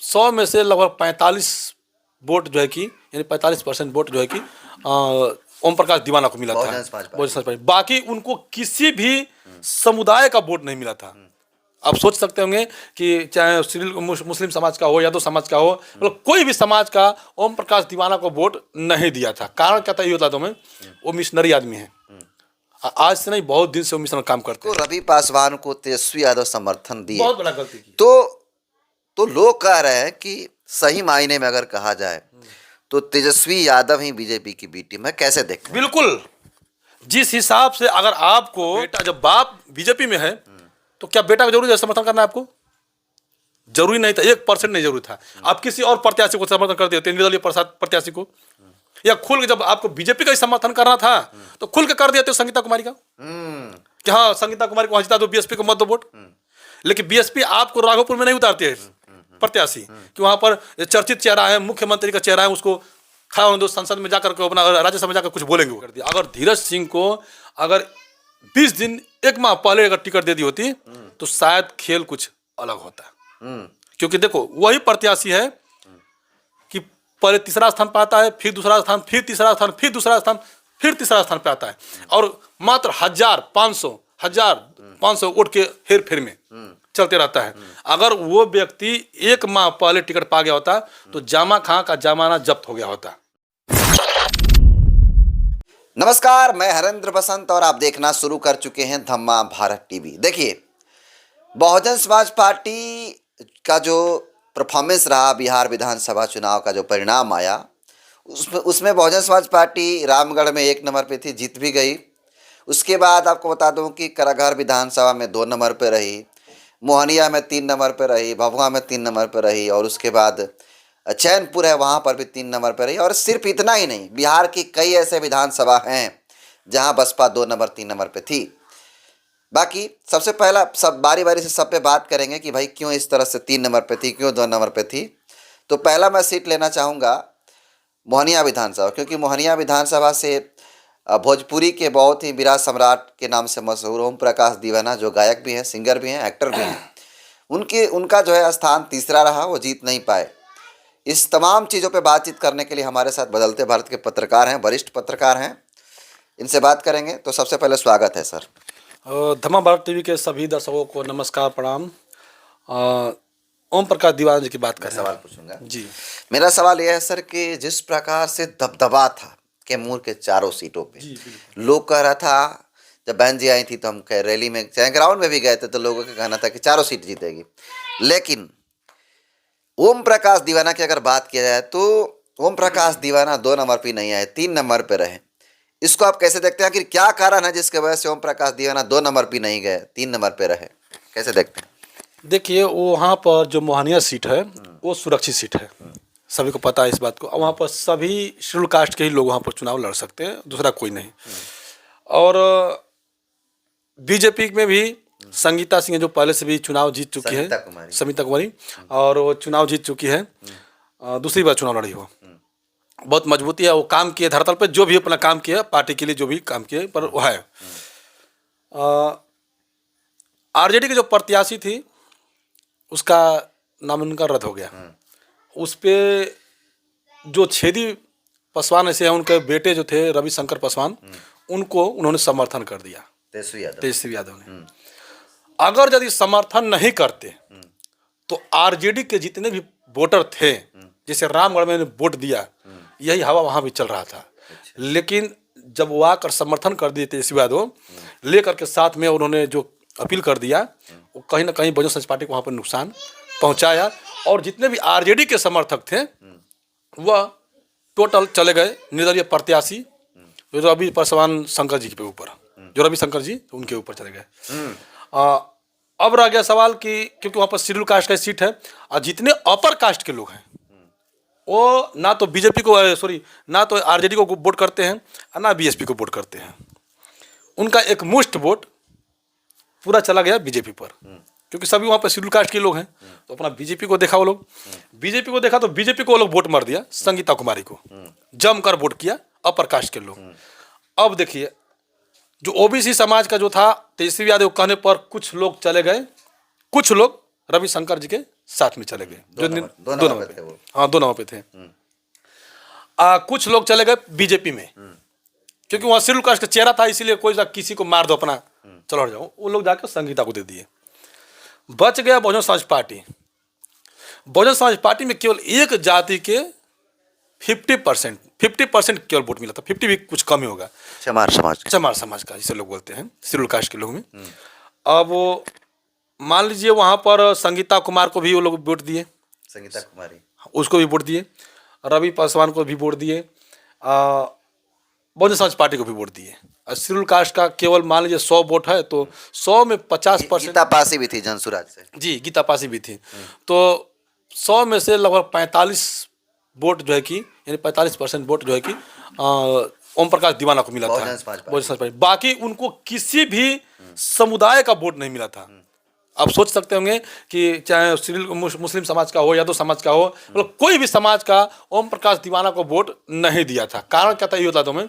100 में से लगभग 45 वोट जो है कि यानी 45% वोट जो है कि ओम प्रकाश दीवाना को मिला था, बहुजन समाज पार्टी। बाकी उनको किसी भी समुदाय का वोट नहीं मिला था। आप सोच सकते होंगे कि चाहे मुस्लिम समाज का हो, यादव समाज का हो, मतलब कोई भी समाज का ओम प्रकाश दीवाना को वोट नहीं दिया था। कारण क्या था ये बता दो मैं, वो मिशनरी आदमी है, आज से नहीं बहुत दिन से वो मिशन काम करते हैं। तो रवि पासवान को तेजस्वी यादव समर्थन दिए, बहुत बड़ा गलती की। तो लोग कह रहे हैं कि सही मायने में अगर कहा जाए तो तेजस्वी यादव ही बीजेपी की बी टीम है, कैसे देखते हैं? बिल्कुल, जिस हिसाब से अगर आपको बेटा जब बाप बीजेपी में है तो क्या बेटा को जरूरी है समर्थन करना? आपको जरूरी नहीं था, 1% नहीं जरूरी था। आप किसी और प्रत्याशी को समर्थन कर देते, निर्दलीय प्रत्याशी को, या खुल के जब आपको बीजेपी का ही समर्थन करना था तो खुल के कर दिया संगीता कुमारी का कि हाँ संगीता कुमारी को वहां जिता दो, बीएसपी को मत दो वोट। लेकिन बीएसपी आपको राघोपुर में नहीं उतारती है प्रत्याशी कि वहां पर चर्चित चेहरा है, मुख्यमंत्री का चेहरा है, उसको खड़ा होने दो, संसद में जाकर के अपना राज्यसभा में जाकर कुछ बोलेंगे वो कर दिया। अगर धीरज सिंह को अगर 20 दिन 1 माह पहले अगर टिकट दे दी होती तो शायद खेल कुछ अलग होता। क्योंकि देखो वही प्रत्याशी है कि पहले तीसरा स्थान पे आता है, फिर दूसरा स्थान, फिर तीसरा स्थान, फिर दूसरा स्थान, फिर तीसरा स्थान पे आता है, और मात्र 1500 वोट के हेर फेर में चलते रहता है। अगर वो व्यक्ति 1 माह पहले टिकट पा गया होता तो जामा खां का जमाना जब्त हो गया होता। नमस्कार, मैं हरेंद्र बसंत और आप देखना शुरू कर चुके हैं धम्मा भारत टीवी। देखिए, बहुजन समाज पार्टी का जो परफॉर्मेंस रहा, बिहार विधानसभा चुनाव का जो परिणाम आया, उसमें बहुजन समाज पार्टी रामगढ़ में 1 नंबर पे थी, जीत भी गई। उसके बाद आपको बता दूं कि कराघर विधानसभा में 2 नंबर पे रही, मोहनिया में 3 नंबर पे रही, भभुआ में 3 नंबर पे रही, और उसके बाद चैनपुर है वहाँ पर भी 3 नंबर पर रही। और सिर्फ इतना ही नहीं, बिहार की कई ऐसे विधानसभा हैं जहाँ बसपा 2 नंबर 3 नंबर पे थी। बाकी सबसे पहला सब बारी बारी से सब पे बात करेंगे कि भाई क्यों इस तरह से 3 नंबर पे थी, क्यों 2 नंबर पे थी। तो पहला मैं सीट लेना चाहूँगा मोहनिया विधानसभा, क्योंकि मोहनिया विधानसभा से भोजपुरी के बहुत ही विराट सम्राट के नाम से मशहूर ओम प्रकाश दीवाना, जो गायक भी हैं, सिंगर भी हैं, एक्टर भी हैं, उनका जो है स्थान तीसरा रहा, वो जीत नहीं पाए। इस तमाम चीज़ों पे बातचीत करने के लिए हमारे साथ बदलते भारत के पत्रकार हैं, वरिष्ठ पत्रकार हैं, इनसे बात करेंगे। तो सबसे पहले स्वागत है सर। धम्मा भारत टीवी के सभी दर्शकों को नमस्कार, प्रणाम। ओम प्रकाश दीवाना जी की बात करें, सवाल पूछूंगा जी। मेरा सवाल यह है सर कि जिस प्रकार से दबदबा था कैमूर के चारों सीटों पे, लोग कह रहा था, जब बहन जी आई थी तो हम रैली में चाहे ग्राउंड में भी गए थे तो लोगों का कहना था कि चारों सीट जीतेगी। लेकिन ओम प्रकाश दीवाना की अगर बात किया जाए तो ओम प्रकाश दीवाना 2 नंबर पे नहीं आए, 3 नंबर पे रहे। इसको आप कैसे देखते हैं? कि क्या कारण है जिसके वजह से ओम प्रकाश दीवाना 2 नंबर पे नहीं गए, 3 नंबर पे रहे, कैसे देखते हैं? देखिए, वहाँ पर जो मोहनिया सीट है वो सुरक्षित सीट है, सभी को पता है इस बात को। वहाँ पर सभी शेड्यूल कास्ट के ही लोग वहाँ पर चुनाव लड़ सकते हैं, दूसरा कोई नहीं। और बीजेपी में भी संगीता सिंह जो पहले से भी चुनाव जीत चुकी है, समिता कुमारी, और वो चुनाव जीत चुकी है, दूसरी बार चुनाव लड़ी हो, बहुत मजबूती है, वो काम किए धरातल पे, जो भी अपना काम किया पार्टी के लिए, जो भी काम किए, पर वो है। आरजेडी की जो प्रत्याशी थी उसका नामांकन रद्द हो गया। उस पर जो छेदी पासवान ऐसे हैं, उनके बेटे जो थे रविशंकर पासवान, उनको उन्होंने समर्थन कर दिया, तेजस्वी यादव ने। अगर यदि समर्थन नहीं करते तो आरजेडी के जितने भी वोटर थे, जैसे रामगढ़ में वोट दिया, यही हवा वहाँ भी चल रहा था। लेकिन जब वो आकर समर्थन कर दिए तेजस्वी यादव लेकर के साथ में, उन्होंने जो अपील कर दिया, वो कहीं ना कहीं बहुजन समाज पार्टी को वहाँ पर नुकसान पहुँचाया। और जितने भी आरजेडी के समर्थक थे वह टोटल चले गए निर्दलीय प्रत्याशी जो रवि पासवान शंकर जी के ऊपर, जो रविशंकर जी उनके ऊपर चले गए। अब रह गया सवाल कि क्योंकि वहाँ पर शेड्यूल कास्ट का सीट है, और जितने अपर कास्ट के लोग हैं वो ना तो बीजेपी को, ना तो आरजेडी को वोट करते हैं, ना बीएसपी को वोट करते हैं। उनका एक मुश्त वोट पूरा चला गया बीजेपी पर, क्योंकि सभी वहाँ पर शेड्यूल कास्ट के लोग हैं। तो अपना बीजेपी को देखा वो लोग, बीजेपी को देखा तो बीजेपी को वो लोग वोट मार दिया, संगीता कुमारी को जमकर वोट किया अपर कास्ट के लोग। अब देखिए, जो ओबीसी समाज का जो था, तेजस्वी यादव कहने पर कुछ लोग चले गए, कुछ लोग रविशंकर जी के साथ में चले गए। दो नंबर पे थे वो। हाँ, 2 नंबर पे थे। कुछ लोग चले गए बीजेपी में, क्योंकि वहाँ शेड्यूल कास्ट का चेहरा था, इसीलिए कोई किसी को मार दो अपना, चलो हट जाओ। वो लोग जाकर संगीता को दे दिए। बच गया बहुजन समाज पार्टी। बहुजन समाज पार्टी में केवल एक जाति के 50% केवल वोट मिला था। 50 भी कुछ कम ही होगा। चमार समाज का जिसे लोग बोलते हैं, शेड्यूल कास्ट के लोग में। अब वो मान लीजिए वहाँ पर संगीता कुमार को भी वो लोग वोट दिए, संगीता कुमारी, उसको भी वोट दिए, रवि पासवान को भी वोट दिए, बहुजन समाज पार्टी को भी वोट दिए। शेड्यूल कास्ट का केवल मान लीजिए 100 वोट है, तो 100 में 50%। गीता पासी भी थी जनसुराज से। जी, गीता पासी भी थी। तो 100 में से लगभग 45 वोट जो है कि, यानी 45% वोट जो है कि ओम प्रकाश दीवाना को मिला था, बहुजन समाज पार्टी। बाकी उनको किसी भी समुदाय का वोट नहीं मिला था। आप सोच सकते होंगे कि चाहे मुस्लिम समाज का हो, यादव समाज का हो, मतलब कोई भी समाज का ओम प्रकाश दीवाना को वोट नहीं दिया था। कारण क्या था ये होता तुम्हें,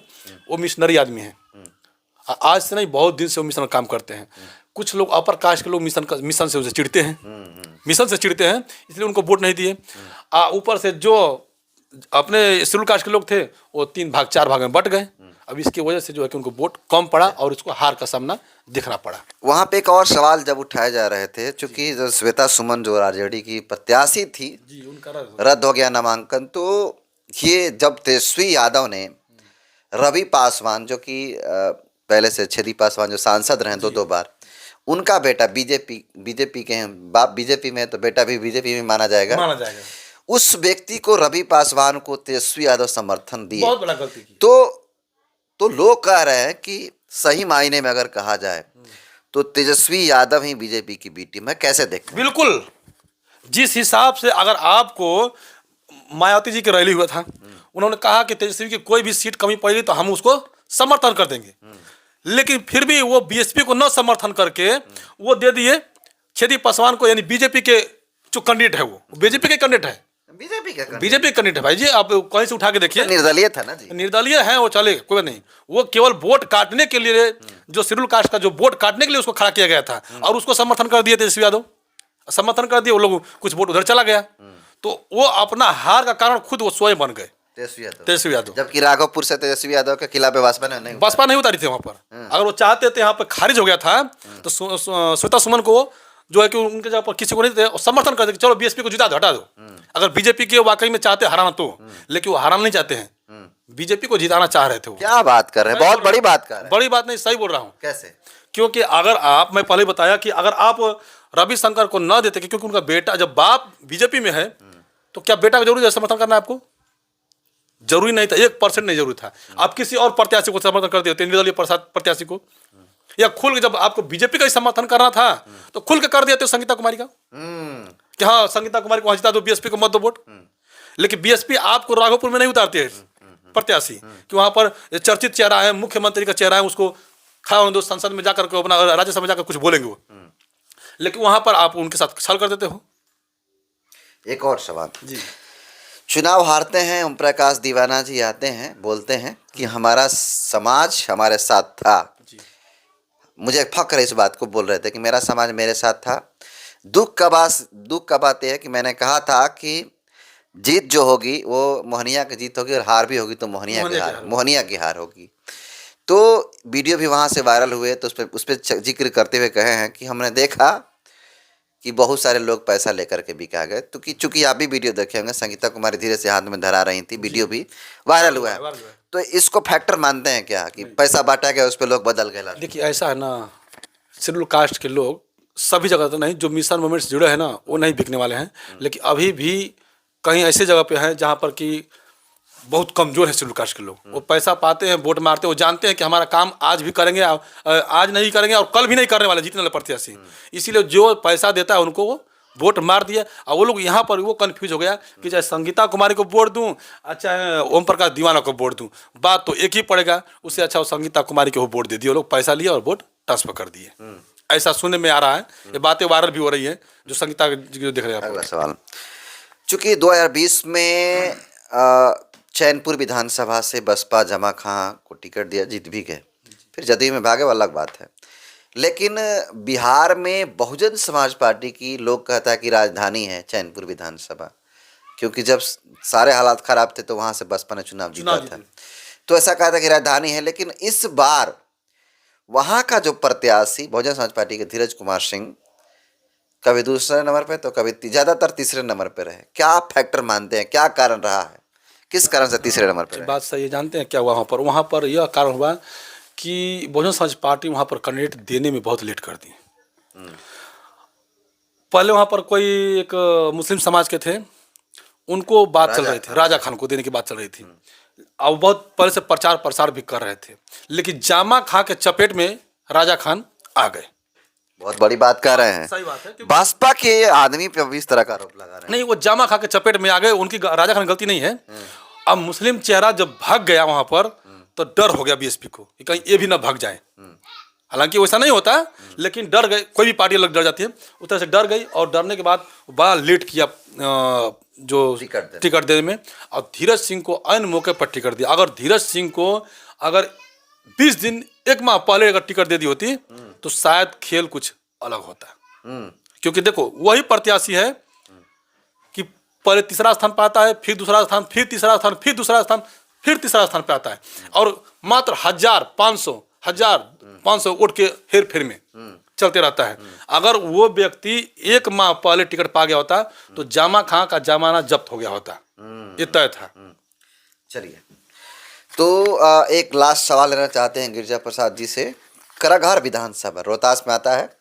वो मिशनरी आदमी है। आज से नहीं, बहुत दिन से वो मिशन काम करते हैं। कुछ लोग अपर कास्ट के लोग मिशन से उसे चिढ़ते हैं, इसलिए उनको वोट नहीं दिए। ऊपर से जो अपने शेड्यूल कास्ट के लोग थे वो 3 भाग 4 भाग में बट गए। अब इसकी वजह से जो है कि उनको वोट कम पड़ा और उसको हार का सामना देखना पड़ा। वहाँ पे एक और सवाल जब उठाए जा रहे थे, चूंकि जो श्वेता सुमन जो आरजेडी की प्रत्याशी थी जी, उनका रद्द हो गया नामांकन, तो ये जब तेजस्वी यादव ने रवि पासवान जो कि पहले से छेदी पासवान जो सांसद रहे 2 बार, उनका बेटा बीजेपी के हैं, बाप बीजेपी में तो बेटा भी बीजेपी में माना जाएगा। उस व्यक्ति को, रवि पासवान को तेजस्वी यादव समर्थन दिए। बहुत बड़ा गलती की। तो लोग कह रहे हैं कि सही मायने में अगर कहा जाए तो तेजस्वी यादव ही बीजेपी की बी टीम है। कैसे देखते हैं? बिल्कुल, जिस हिसाब से अगर आपको मायावती जी की रैली हुआ था, उन्होंने कहा कि तेजस्वी की कोई भी सीट कमी पड़ेगी तो हम उसको समर्थन कर देंगे, लेकिन फिर भी वो बीएसपी को न समर्थन करके वो दे दिए छेदी पासवान को, यानी बीजेपी के जो कैंडिडेट है वो बीजेपी के कैंडिडेट है, बीजेपी कैंडिडेट है भाई जी। आप कहीं से उठा के देखिए, निर्दलीय था ना जी, निर्दलीय है वो, चले कोई नहीं। वो केवल वोट काटने के लिए, जो शेड्यूल कास्ट का जो वोट काटने के लिए उसको खड़ा किया गया था, और उसको समर्थन कर दिए तेजस्वी यादव, समर्थन कर दिए। वो लोग कुछ वोट उधर चला गया, तो वो अपना हार का कारण खुद वो स्वयं बन गए, तेजस्वी यादव। जबकि राघवपुर से तेजस्वी यादव के खिलाफ बसपा नहीं उतारी थी वहां पर। अगर वो चाहते थे यहाँ पर खारिज हो गया था, तो श्वेता सुमन को जो है कि उनके जगह पर किसी को नहीं थे, समर्थन कर दे, चलो बीएसपी को जिता दो, हटा दो। अगर बीजेपी के वाकई में चाहते हराना तो, लेकिन वो हराना नहीं चाहते हैं, बीजेपी को जिताना चाह रहे थे। वो क्या बात कर रहे हैं, बहुत बड़ी बात कर रहे हैं। बड़ी बात नहीं, सही बोल रहा हूँ। कैसे? क्योंकि अगर आप, मैं पहले बताया कि अगर आप रविशंकर को न देते, क्योंकि उनका बेटा, जब बाप बीजेपी में है तो क्या बेटा को जरूरी समर्थन करना है? आपको जरूरी नहीं था, 1% नहीं जरूरी था। आप किसी और प्रत्याशी को समर्थन कर देते, निर्दलीय प्रत्याशी को, या खुल के, जब आपको बीजेपी का ही समर्थन करना था तो खुल के कर दिया संगीता कुमारी का, कि हाँ संगीता कुमारी को जिता दो, बीएसपी को मत दो वोट। लेकिन बीएसपी आपको राघोपुर में नहीं उतारती है प्रत्याशी, कि वहां पर चर्चित चेहरा है, मुख्यमंत्री का चेहरा है, उसको खड़ा होने दो, संसद में जाकर के अपना, राज्यसभा में जाकर कुछ बोलेंगे वो, लेकिन वहां पर आप उनके साथ छल कर देते हो। एक और सवाल जी, चुनाव हारते हैं, ओम प्रकाश दीवाना जी आते हैं, बोलते हैं कि हमारा समाज हमारे साथ था। मुझे फक्र है इस बात को, बोल रहे थे कि मेरा समाज मेरे साथ था। दुख का बात यह है कि मैंने कहा था कि जीत जो होगी वो मोहनिया की जीत होगी, और हार भी होगी तो मोहनिया की हार होगी। तो वीडियो भी वहाँ से वायरल हुए, तो उस पर जिक्र करते हुए कहे हैं कि हमने देखा कि बहुत सारे लोग पैसा लेकर के बिका गए। तो कि चूंकि आप भी वीडियो देखे होंगे, संगीता कुमारी धीरे से हाथ में धरा रही थी, वीडियो भी वायरल हुआ है। तो इसको फैक्टर मानते हैं क्या कि पैसा बांटा गया, उस पर लोग बदल गए? देखिए ऐसा है ना, शेड्यूल कास्ट के लोग सभी जगह तो नहीं, जो मिशन मूवमेंट से जुड़े हैं ना, वो नहीं बिकने वाले हैं, लेकिन अभी भी कहीं ऐसे जगह पे हैं जहाँ पर कि बहुत कमज़ोर है शेड्यूल कास्ट के लोग। वो पैसा पाते हैं, वोट मारते हैं, वो जानते हैं कि हमारा काम आज भी करेंगे, आज नहीं करेंगे और कल भी नहीं करने वाले जीतने वाले प्रत्याशी, इसीलिए जो पैसा देता है उनको वो वोट मार दिया। और वो लोग यहाँ पर वो कन्फ्यूज हो गया कि चाहे संगीता कुमारी को वोट दूँ, चाहे ओम प्रकाश दीवाना को वोट दूँ, बात तो एक ही पड़ेगा। उससे अच्छा वो संगीता कुमारी को वोट दे दिए, वो लोग पैसा लिए और वोट ट्रांसफर कर दिए। ऐसा सुनने में आ रहा है, ये बातें वायरल भी हो रही है, जो संगीता जी देख रहे हैं। अगला सवाल, चूंकि 2020 में चैनपुर विधानसभा से बसपा जमा खां को टिकट दिया, जीत भी गए, फिर जदयू में भागे, वो अलग बात है। लेकिन बिहार में बहुजन समाज पार्टी की लोग कहता है कि राजधानी है चैनपुर विधानसभा, क्योंकि जब सारे हालात खराब थे तो वहाँ से बसपा ने चुनाव जीता था, तो ऐसा कहा था कि राजधानी है। लेकिन इस बार वहाँ का जो प्रत्याशी बहुजन समाज पार्टी के धीरज कुमार सिंह कभी दूसरे नंबर पे तो कभी ज़्यादातर तीसरे नंबर पे रहे। क्या आप फैक्टर मानते हैं, क्या कारण रहा है, किस कारण से तीसरे नंबर पे रहे? बात सही है। जानते हैं क्या हुआ वहाँ पर यह कारण हुआ कि बहुजन समाज पार्टी वहाँ पर कैंडिडेट देने में बहुत लेट कर दी। पहले वहाँ पर कोई एक मुस्लिम समाज के थे, उनको बात चल रही थी, राजा खान को देने की बात चल रही थी। अब बहुत पहले से प्रचार प्रसार भी कर रहे थे, लेकिन जामा खा के चपेट में राजा खान आ गए। बहुत बड़ी बात कह रहे हैं। सही बात है। भाजपा के आदमी पे इस तरह का आरोप लगा रहे हैं। नहीं, वो जामा खा के चपेट में आ गए, उनकी राजा खान गलती नहीं है। अब मुस्लिम चेहरा जब भाग गया वहां पर तो डर हो गया बीएसपी को कि कहीं ये भी ना भाग जाए। हालांकि वैसा नहीं होता, लेकिन डर गए, कोई भी पार्टी अलग डर जाती है, उस तरह से डर गई। और डरने के बाद बड़ा लेट किया जो टिकट देने में, और धीरज सिंह को ऐन मौके पर टिकट दिया। अगर धीरज सिंह को अगर 20 दिन 1 माह पहले अगर टिकट दे दी होती तो शायद खेल कुछ अलग होता। क्योंकि देखो वही प्रत्याशी है कि पहले तीसरा स्थान पर आता है, फिर दूसरा स्थान, फिर तीसरा स्थान, फिर दूसरा स्थान, फिर तीसरा स्थान पे आता है, और मात्र 1500 वोट के हेर फेर में चलते रहता है। अगर वो व्यक्ति 1 माह पहले टिकट पा गया होता तो जामा खां का जमाना जब्त हो गया होता, ये तय था। चलिए, तो एक लास्ट सवाल लेना चाहते हैं गिरिजा प्रसाद जी से। कराघर विधानसभा रोहतास में आता है,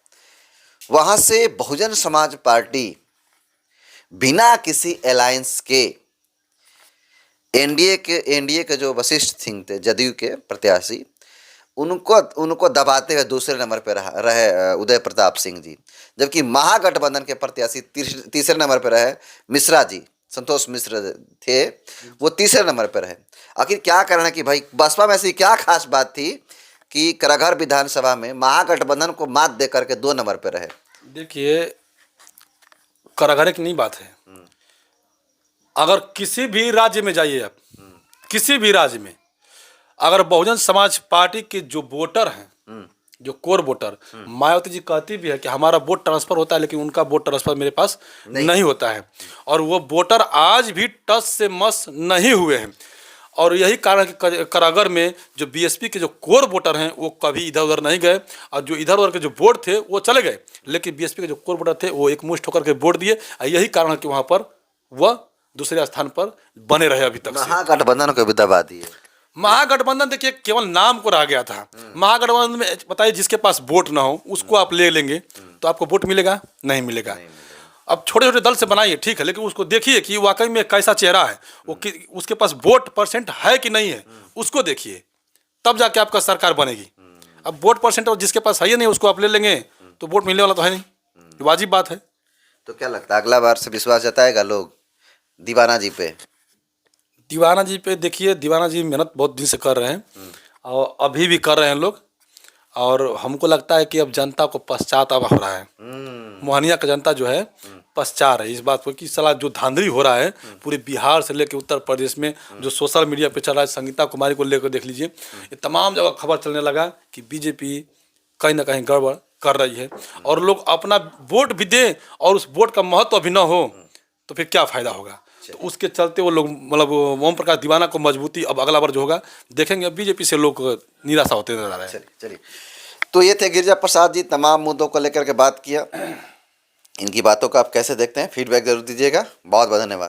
वहाँ से बहुजन समाज पार्टी बिना किसी अलायंस के एनडीए के जो वशिष्ठ सिंह थे, जदयू के प्रत्याशी, उनको दबाते हुए दूसरे नंबर पर रहे उदय प्रताप सिंह जी, जबकि महागठबंधन के प्रत्याशी तीसरे नंबर पर रहे मिश्रा जी, संतोष मिश्र थे, वो तीसरे नंबर पर रहे। आखिर क्या कारण है कि भाई बसपा में ऐसी क्या खास बात थी कि कराघर विधानसभा में महागठबंधन को मात दे करके 2 नंबर पर रहे? देखिए, कराघर की नहीं बात है। अगर किसी भी राज्य में जाइए आप, किसी भी राज्य में अगर बहुजन समाज पार्टी के जो वोटर हैं, जो कोर वोटर, मायावती जी कहती भी है कि हमारा वोट ट्रांसफर होता है, लेकिन उनका वोट ट्रांसफर मेरे पास नहीं होता है, और वो वोटर आज भी टस से मस नहीं हुए हैं। और यही कारण है कि कराघर में जो बीएसपी के जो कोर वोटर हैं वो कभी इधर उधर नहीं गए, और जो इधर उधर के जो वोट थे वो चले गए, लेकिन बीएसपी के जो कोर वोटर थे वो एकमुश्त होकर के वोट दिए। यही कारण है कि वहाँ पर वह दूसरे स्थान पर बने रहे अभी तक। महागठबंधन को भी दबा दिए। महागठबंधन देखिए केवल नाम को रह गया था। महागठबंधन में बताइए जिसके पास वोट ना हो उसको आप ले लेंगे तो आपको वोट मिलेगा? नहीं मिलेगा। अब छोटे छोटे दल से बनाइए, ठीक है, लेकिन उसको देखिए कि वाकई में कैसा चेहरा है, वो उसके पास वोट परसेंट है कि नहीं है, उसको देखिए, तब जाके आपका सरकार बनेगी। अब वोट परसेंट और जिसके पास है ही नहीं उसको आप ले लेंगे तो वोट मिलने वाला तो है नहीं, वाजिब बात है। तो क्या लगता है अगला बार से विश्वास जताएगा लोग दीवाना जी पे? दीवाना जी पे देखिए, दीवाना जी मेहनत बहुत दिन से कर रहे हैं और अभी भी कर रहे हैं लोग, और हमको लगता है कि अब जनता को पश्चाताप हो रहा है। मोहनिया का जनता जो है पश्चात है इस बात पर कि साला जो धांधली हो रहा है पूरे बिहार से लेकर उत्तर प्रदेश में, जो सोशल मीडिया पे चल रहा है, संगीता कुमारी को लेकर देख लीजिए, ये तमाम जगह खबर चलने लगा कि बीजेपी कहीं ना कहीं गड़बड़ कर रही है, और लोग अपना वोट भी दें और उस वोट का महत्व भी न हो तो फिर क्या फ़ायदा होगा। तो उसके चलते वो लोग मतलब ओम प्रकाश दीवाना को मजबूती अब अगला बार जो होगा देखेंगे, बीजेपी से लोग निराशा होते नजर आ रहे हैं। चलिए, तो ये थे गिरिजा प्रसाद जी, तमाम मुद्दों को लेकर के बात किया। इनकी बातों को आप कैसे देखते हैं, फीडबैक जरूर दीजिएगा। बहुत बहुत धन्यवाद।